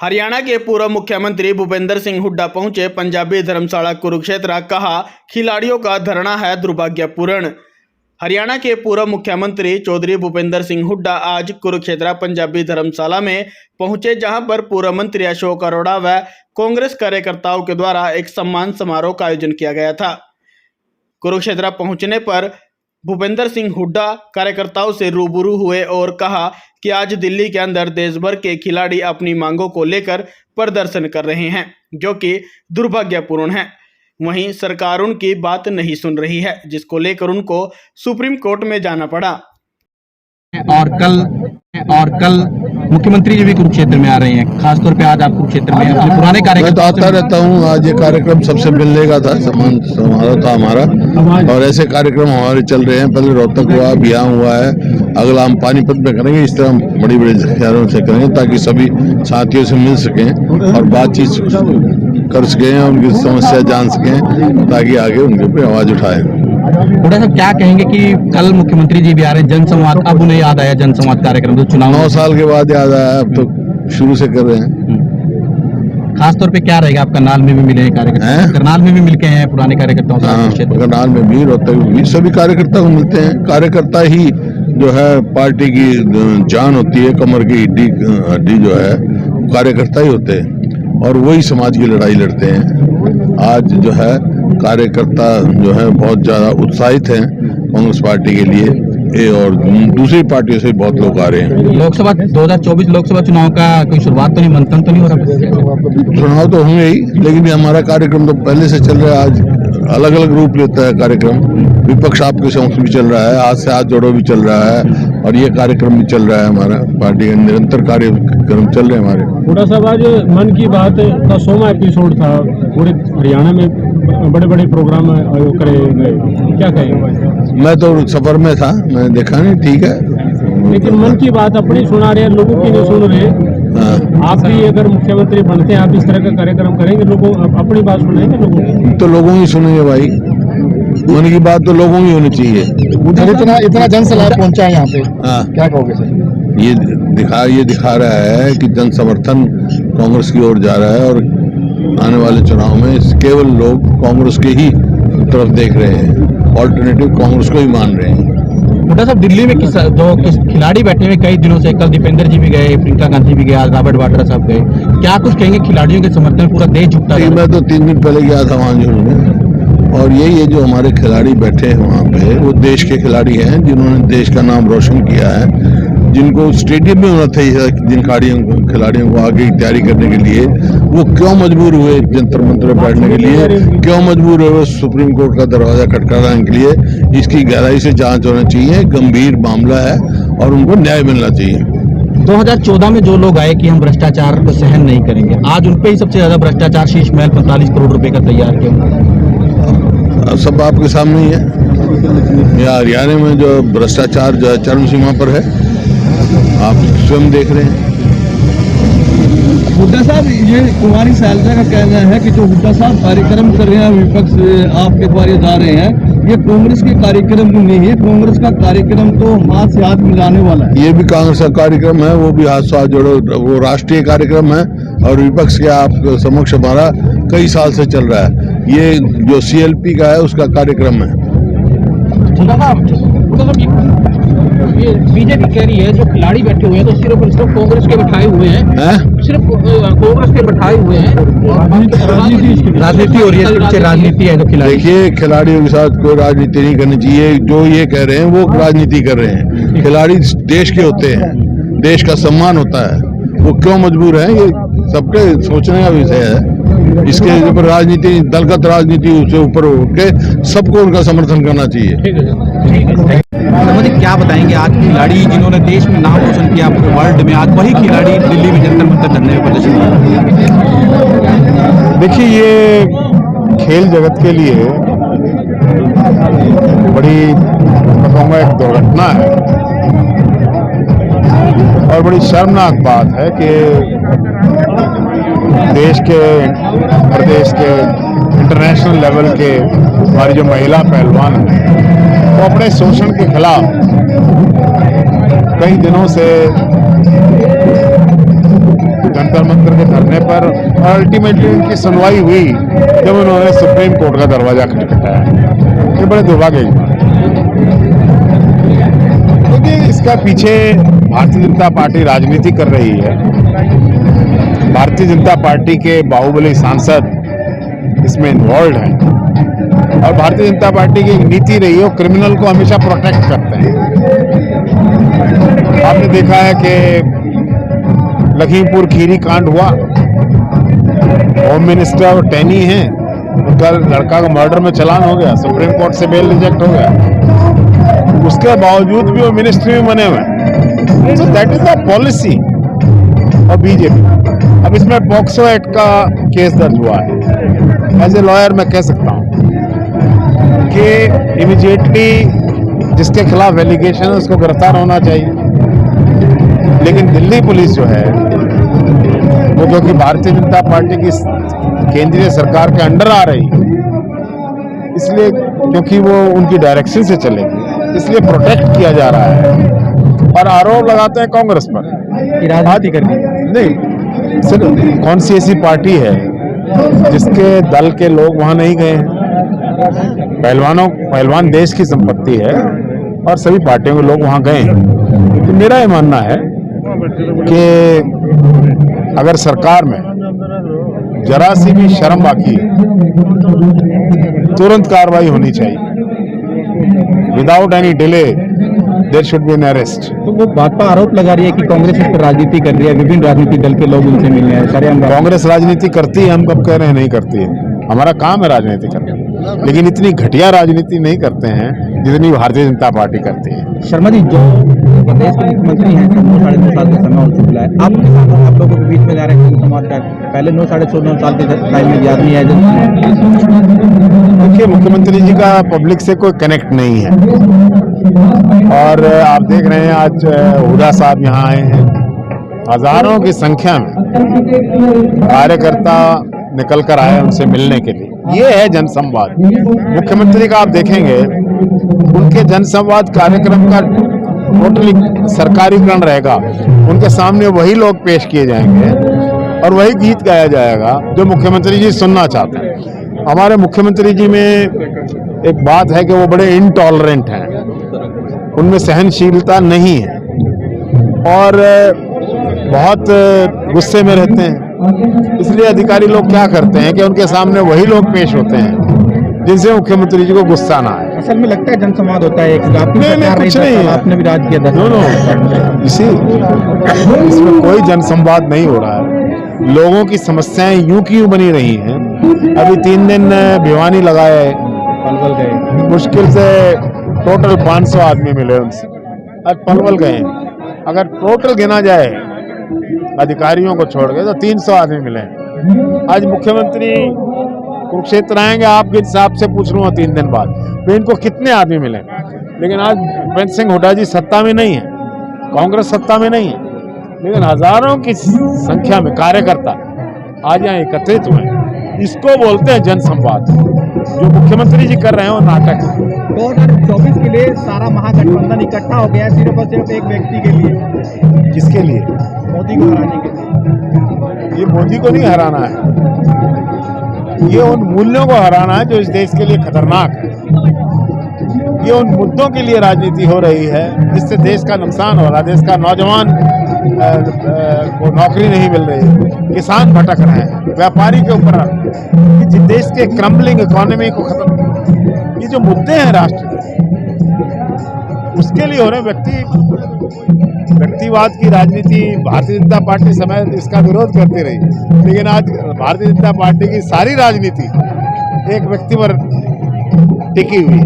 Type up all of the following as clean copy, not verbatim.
हरियाणा के पूर्व मुख्यमंत्री भूपेंद्र सिंह हुड्डा पहुंचे पंजाबी धर्मशाला कुरुक्षेत्र। कहा, खिलाड़ियों का धरना है दुर्भाग्यपूर्ण। हरियाणा के पूर्व मुख्यमंत्री चौधरी भूपेंद्र सिंह हुड्डा आज कुरुक्षेत्र पंजाबी धर्मशाला में पहुंचे, जहां पर पूर्व मंत्री अशोक अरोड़ा व कांग्रेस कार्यकर्ताओं के द्वारा एक सम्मान समारोह का आयोजन किया गया था। कुरुक्षेत्र पहुंचने पर भूपेंद्र सिंह हुड्डा कार्यकर्ताओं से रूबरू हुए और कहा कि आज दिल्ली के अंदर देश भर के खिलाड़ी अपनी मांगों को लेकर प्रदर्शन कर रहे हैं, जो कि दुर्भाग्यपूर्ण है। वहीं सरकार उनकी बात नहीं सुन रही है, जिसको लेकर उनको सुप्रीम कोर्ट में जाना पड़ा। और कल मुख्यमंत्री जी भी कुरुक्षेत्र में आ रहे हैं, खासतौर पे आज आप कुरुक्षेत्र में अपने पुराने कार्यक्रम। मैं तो आता रहता हूँ। आज ये कार्यक्रम सबसे मिलने का था, सम्मान समारोह था हमारा, और ऐसे कार्यक्रम हमारे चल रहे हैं। पहले रोहतक हुआ, अब यहाँ हुआ है, अगला हम पानीपत में करेंगे। इस तरह हम बड़ी बड़ी शहरों से करेंगे ताकि सभी साथियों से मिल सकें और बातचीत कर सकें, उनकी समस्या जान सकें, ताकि आगे उनके ऊपर आवाज उठाएं। हुड्डा साहब क्या कहेंगे कि कल मुख्यमंत्री जी भी आ रहे हैं, जनसंवाद, अब उन्हें याद आया जनसंवाद कार्यक्रम जो चुनाव 9 साल के बाद याद आया, अब तो शुरू से कर रहे हैं। खासतौर पे क्या रहेगा, आप करनाल में भी मिले हैं कार्यकर्ता, करनाल में भी मिलके हैं पुराने कार्यकर्ताओं से? करनाल में भी, रोहतक में भी, सभी कार्यकर्ता को मिलते हैं। कार्यकर्ता ही जो है पार्टी की जान होती है, कमर की हड्डी जो है कार्यकर्ता ही होते हैं, और वही समाज की लड़ाई लड़ते हैं। आज जो है कार्यकर्ता जो है बहुत ज्यादा उत्साहित हैं कांग्रेस पार्टी के लिए, और दूसरी पार्टियों से बहुत लोग आ रहे हैं। लोकसभा 2024 लोकसभा चुनाव का कोई शुरुआत तो नहीं, मंथन तो नहीं हो रहा? चुनाव तो होंगे ही, लेकिन हमारा कार्यक्रम तो पहले से चल रहा है। आज अलग अलग रूप लेता है कार्यक्रम। विपक्ष आपके समक्ष भी चल रहा है, आज से हाथ जोड़ो भी चल रहा है, और ये कार्यक्रम भी चल रहा है। हमारा पार्टी का निरंतर कार्यक्रम चल रहे हैं हमारे। हुड्डा साहब, आज मन की बात का 100वां एपिसोड था, पूरे हरियाणा में बड़े बड़े प्रोग्राम करे गए, क्या कहेंगे? मैं तो सफर में था, मैंने देखा नहीं, ठीक है। लेकिन मन की बात अपनी सुना रहे हैं, लोगों की नहीं सुन रहे। आप भी अगर मुख्यमंत्री बनते हैं, आप इस तरह का कार्यक्रम करेंगे, लोगों अपनी बात सुनेंगे लोगों की? तो लोगों ही सुनेंगे भाई, मन की बात तो लोगों ही होनी चाहिए। इतना जन सलाह पहुंचा है यहाँ पे, क्या कहोगे सर? ये दिखा रहा है कि जन समर्थन कांग्रेस की ओर जा रहा है, और आने वाले चुनाव में केवल लोग कांग्रेस के ही तरफ देख रहे हैं, ऑल्टरनेटिव कांग्रेस को ही मान रहे हैं। हुड्डा साहब, दिल्ली में खिलाड़ी बैठे हुए कई दिनों से, कल दीपेंद्र जी भी गए, प्रियंका गांधी भी गए, आज रॉबर्ट वाड्रा साहब गए, क्या कुछ कहेंगे? खिलाड़ियों के समर्थन में पूरा देश झुकता है। मैं तो 3 दिन पहले गया था वहाँ जुहू में, और ये जो हमारे खिलाड़ी बैठे हैं वहाँ पे, वो देश के खिलाड़ी हैं जिन्होंने देश का नाम रोशन किया है, जिनको स्टेडियम में होना था, जिन खिलाड़ियों को आगे की तैयारी करने के लिए, वो क्यों मजबूर हुए जंतर मंतर बैठने के लिए, क्यों मजबूर हुए सुप्रीम कोर्ट का दरवाजा खटखटाने के लिए? इसकी गहराई से जांच होना चाहिए। गंभीर मामला है और उनको न्याय मिलना चाहिए। 2014 में जो लोग आए कि हम भ्रष्टाचार को सहन नहीं करेंगे, आज उनपे ही सबसे ज्यादा भ्रष्टाचार, शीश महल 45 करोड़ रुपए का तैयार किया। सब आपके सामने ही है। या हरियाणा में जो भ्रष्टाचार जो है चरम सीमा पर है, आप स्वयं देख रहे हैं। हुड्डा साहब, ये कुमारी शैलजा का कहना है कि जो हुड्डा साहब कार्यक्रम कर रहे हैं, विपक्ष आपके द्वारा जा रहे हैं, ये कांग्रेस के कार्यक्रम नहीं है। कांग्रेस का कार्यक्रम तो हाथ से हाथ मिलाने वाला है। ये भी कांग्रेस का कार्यक्रम है, वो भी हाथ से हाथ जोड़ो, वो राष्ट्रीय कार्यक्रम है, और विपक्ष के आप समक्ष हमारा कई साल से चल रहा है। ये जो CLP का है उसका कार्यक्रम है। ये बीजेपी कह रही है जो खिलाड़ी बैठे हुए हैं तो सिर्फ और सिर्फ कांग्रेस के बैठाए हुए हैं, सिर्फ कांग्रेस के बैठाए हुए हैं, राजनीति हो रही है, सिर्फ राजनीति है। तो खिलाड़ी, देखिए, खिलाड़ियों के साथ कोई राजनीति नहीं करनी चाहिए। जो ये कह रहे हैं वो राजनीति कर रहे हैं। खिलाड़ी देश के होते हैं, देश का सम्मान होता है, वो क्यों मजबूर है, ये सबके सोचने का विषय है। इसके ऊपर राजनीति, दलगत राजनीति से ऊपर होकर सबको उनका समर्थन करना चाहिए। क्या बताएंगे आज खिलाड़ी जिन्होंने देश में नाम रोशन किया पूरे वर्ल्ड में, आज वही खिलाड़ी दिल्ली में जंतर मंतर धरने में प्रदर्शन कर? देखिए, ये खेल जगत के लिए बड़ी, मैं कहूँगा, एक दुर्घटना है और बड़ी शर्मनाक बात है कि देश के, प्रदेश के, इंटरनेशनल लेवल के हमारी जो महिला पहलवान हैं, वो अपने शोषण के खिलाफ कई दिनों से जंतर मंतर के धरने पर, और अल्टीमेटली उनकी सुनवाई हुई जब उन्होंने सुप्रीम कोर्ट का दरवाजा खटखटाया। ये बड़े दुर्भाग्य की बात है, क्योंकि इसका पीछे भारतीय जनता पार्टी राजनीति कर रही है। भारतीय जनता पार्टी के बाहुबली सांसद इसमें इन्वॉल्व हैं, और भारतीय जनता पार्टी की एक नीति रही है, वो क्रिमिनल को हमेशा प्रोटेक्ट करते हैं। आपने देखा है कि लखीमपुर खीरी कांड हुआ, होम मिनिस्टर टैनी हैं, उनका लड़का का मर्डर में चालान हो गया, सुप्रीम कोर्ट से बेल रिजेक्ट हो गया, उसके बावजूद भी वो मिनिस्ट्री में बने हुए हैं। So that is the policy और बीजेपी। अब इसमें पॉक्सो एक्ट का केस दर्ज हुआ है। एज ए लॉयर मैं कह सकता हूं कि इमीडिएटली जिसके खिलाफ एलिगेशन है उसको गिरफ्तार होना चाहिए, लेकिन दिल्ली पुलिस जो है वो, जो कि भारतीय जनता पार्टी की केंद्रीय सरकार के अंडर आ रही है, इसलिए क्योंकि वो उनकी डायरेक्शन से चलेगी, इसलिए प्रोटेक्ट किया जा रहा है। और आरोप लगाते हैं कांग्रेस पर राजनीति करनी नहीं, सिर्फ कौन सी ऐसी पार्टी है जिसके दल के लोग वहां नहीं गए हैं? पहलवान देश की संपत्ति है और सभी पार्टियों के लोग वहां गए हैं। तो मेरा ये मानना है कि अगर सरकार में जरा सी भी शर्म बाकी है, तुरंत कार्रवाई होनी चाहिए। Without any delay there should be an arrest. तो वो भाजपा आरोप लगा रही है कि कांग्रेस इस पर राजनीति कर रही है, विभिन्न राजनीतिक दल के लोग उनसे मिलने आए। कांग्रेस राजनीति करती है, हम कब कह रहे हैं नहीं करती है? हमारा काम है राजनीति करना, लेकिन इतनी घटिया राजनीति नहीं करते हैं जितनी भारतीय जनता पार्टी करती है। शर्मा जी, जो प्रदेश के मुख्यमंत्री हैं, 9-9.5 साल का समय हो चुका है, आपके साथ आप लोगों के बीच में जा रहे हैं समाज का पहले 9-9.5 साल के टाइम में याद नहीं है। देखिए, मुख्यमंत्री जी का पब्लिक से कोई कनेक्ट नहीं है, और आप देख रहे हैं आज हुड्डा साहब यहाँ आए हैं, हजारों की संख्या में कार्यकर्ता निकल कर आए उनसे मिलने के लिए। ये है जनसंवाद। मुख्यमंत्री का आप देखेंगे उनके जनसंवाद कार्यक्रम का टोटली सरकारीकरण रहेगा, उनके सामने वही लोग पेश किए जाएंगे और वही गीत गाया जाएगा जो मुख्यमंत्री जी सुनना चाहते हैं। हमारे मुख्यमंत्री जी में एक बात है कि वो बड़े इनटॉलरेंट हैं, उनमें सहनशीलता नहीं है और बहुत गुस्से में रहते हैं। इसलिए अधिकारी लोग क्या करते हैं कि उनके सामने वही लोग पेश होते हैं जिनसे मुख्यमंत्री जी को गुस्सा ना आए। असल में लगता है जनसंवाद होता है, नहीं, कुछ नहीं है। आपने भी राज किया था। नो, इसमें कोई जनसंवाद नहीं हो रहा है। लोगों की समस्याएं यूं की यूं बनी रही हैं। अभी 3 दिन भिवानी लगाए, पलवल गए, मुश्किल से टोटल 500 आदमी मिले उनसे, आज पलवल गए। अगर टोटल गिना जाए अधिकारियों को छोड़ के तो 300 आदमी मिले। आज मुख्यमंत्री कुरुक्षेत्र आएंगे, आपके हिसाब से पूछ लूंगा 3 दिन बाद तो इनको कितने आदमी मिले। लेकिन आज भूपेंद्र सिंह हुड्डा जी सत्ता में नहीं है, कांग्रेस सत्ता में नहीं है, लेकिन हजारों की संख्या में कार्यकर्ता आज यहाँ एकत्रित हुए। इसको बोलते हैं जनसंवाद। जो मुख्यमंत्री जी कर रहे हैं वो नाटक है। 2024 के लिए सारा महागठबंधन इकट्ठा हो गया है, सिर्फ और सिर्फ एक व्यक्ति के लिए। किसके लिए? मोदी को हराने के लिए। ये मोदी को नहीं हराना है, ये उन मूल्यों को हराना है जो इस देश के लिए खतरनाक है। ये उन मुद्दों के लिए राजनीति हो रही है जिससे देश का नुकसान हो रहा है। देश का नौजवान को नौकरी नहीं मिल रही, किसान भटक रहे हैं, व्यापारी के ऊपर देश के क्रम्बलिंग इकोनॉमी को खत्म, ये जो मुद्दे हैं राष्ट्र के, उसके लिए हो रहे व्यक्तिवाद की राजनीति। भारतीय जनता पार्टी समय इसका विरोध करती रही, लेकिन आज भारतीय जनता पार्टी की सारी राजनीति एक व्यक्ति पर टिकी हुई।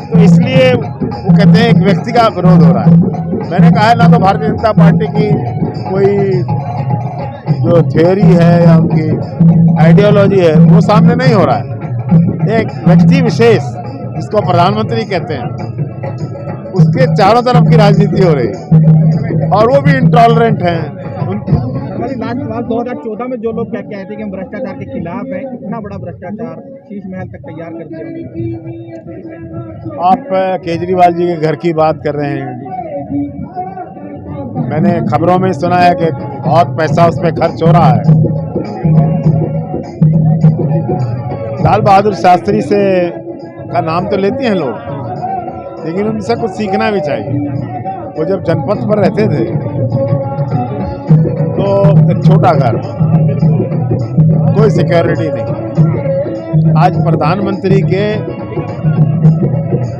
तो इसलिए वो कहते हैं एक व्यक्ति का विरोध हो रहा है। मैंने कहा है ना, तो भारतीय जनता पार्टी की कोई जो थ्योरी है या उनकी आइडियोलॉजी है वो सामने नहीं हो रहा है। एक व्यक्ति विशेष जिसको प्रधानमंत्री कहते हैं उसके चारों तरफ की राजनीति हो रही है और वो भी इंटॉलरेंट हैं। लास्ट सवाल, 2014 में जो लोग कहते थे कि हम भ्रष्टाचार के खिलाफ हैं, इतना बड़ा भ्रष्टाचार शीश महल तक तैयार कर दिया। आप केजरीवाल जी के घर की बात कर रहे हैं। मैंने खबरों में सुना है कि बहुत पैसा उसमें खर्च हो रहा है। लाल बहादुर शास्त्री से का नाम तो लेते हैं लोग, लेकिन उनसे कुछ सीखना भी चाहिए। वो जब जनपथ पर रहते थे तो एक छोटा घर, कोई सिक्योरिटी नहीं। आज प्रधानमंत्री के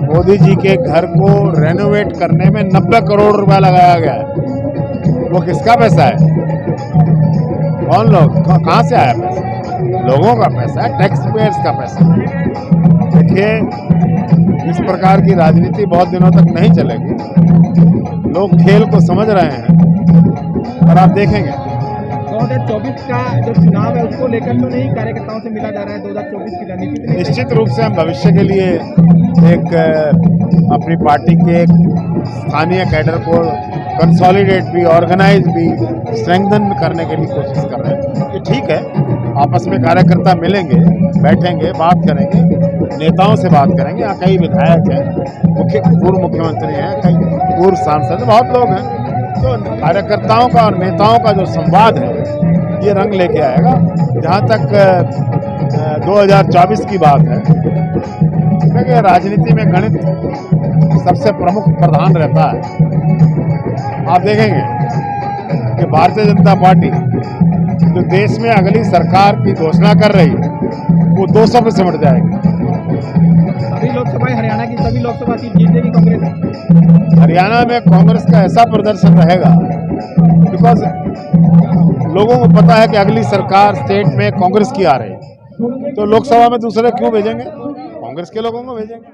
मोदी जी के घर को रेनोवेट करने में 90 करोड़ रुपया लगाया गया है। वो किसका पैसा है? कौन लोग, कहाँ से आया पैसा? लोगों का पैसा है, टैक्स पेयर्स का पैसा। देखिए, इस प्रकार की राजनीति बहुत दिनों तक नहीं चलेगी। लोग खेल को समझ रहे हैं और आप देखेंगे 2024 का जो चुनाव है उसको लेकर तो नहीं कार्यकर्ताओं से मिला जा रहा है। 2024 की रणनीति निश्चित रूप से हम भविष्य के लिए एक अपनी पार्टी के एक स्थानीय कैडर को कंसोलिडेट भी, ऑर्गेनाइज भी, स्ट्रेंथन करने के लिए कोशिश कर रहे हैं। ये ठीक है, आपस में कार्यकर्ता मिलेंगे, बैठेंगे, बात करेंगे, नेताओं से बात करेंगे। यहाँ कई विधायक हैं, पूर्व मुख्यमंत्री हैं, कई पूर्व सांसद, बहुत लोग हैं। तो कार्यकर्ताओं का और नेताओं का जो संवाद है ये रंग लेके आएगा। जहाँ तक 2024 की बात है, क्योंकि राजनीति में गणित सबसे प्रमुख प्रधान रहता है। आप देखेंगे कि भारतीय जनता पार्टी जो देश में अगली सरकार की घोषणा कर रही है वो 200 पे सिमट जाएगी। सभी लोकसभा, हरियाणा की सभी लोकसभा सीट जीतेगी कांग्रेस। हरियाणा में कांग्रेस का ऐसा प्रदर्शन रहेगा बिकॉज लोगों को पता है कि अगली सरकार स्टेट में कांग्रेस की आ रही है, तो लोकसभा में दूसरे क्यों भेजेंगे? कांग्रेस के लोगों को भेजेंगे।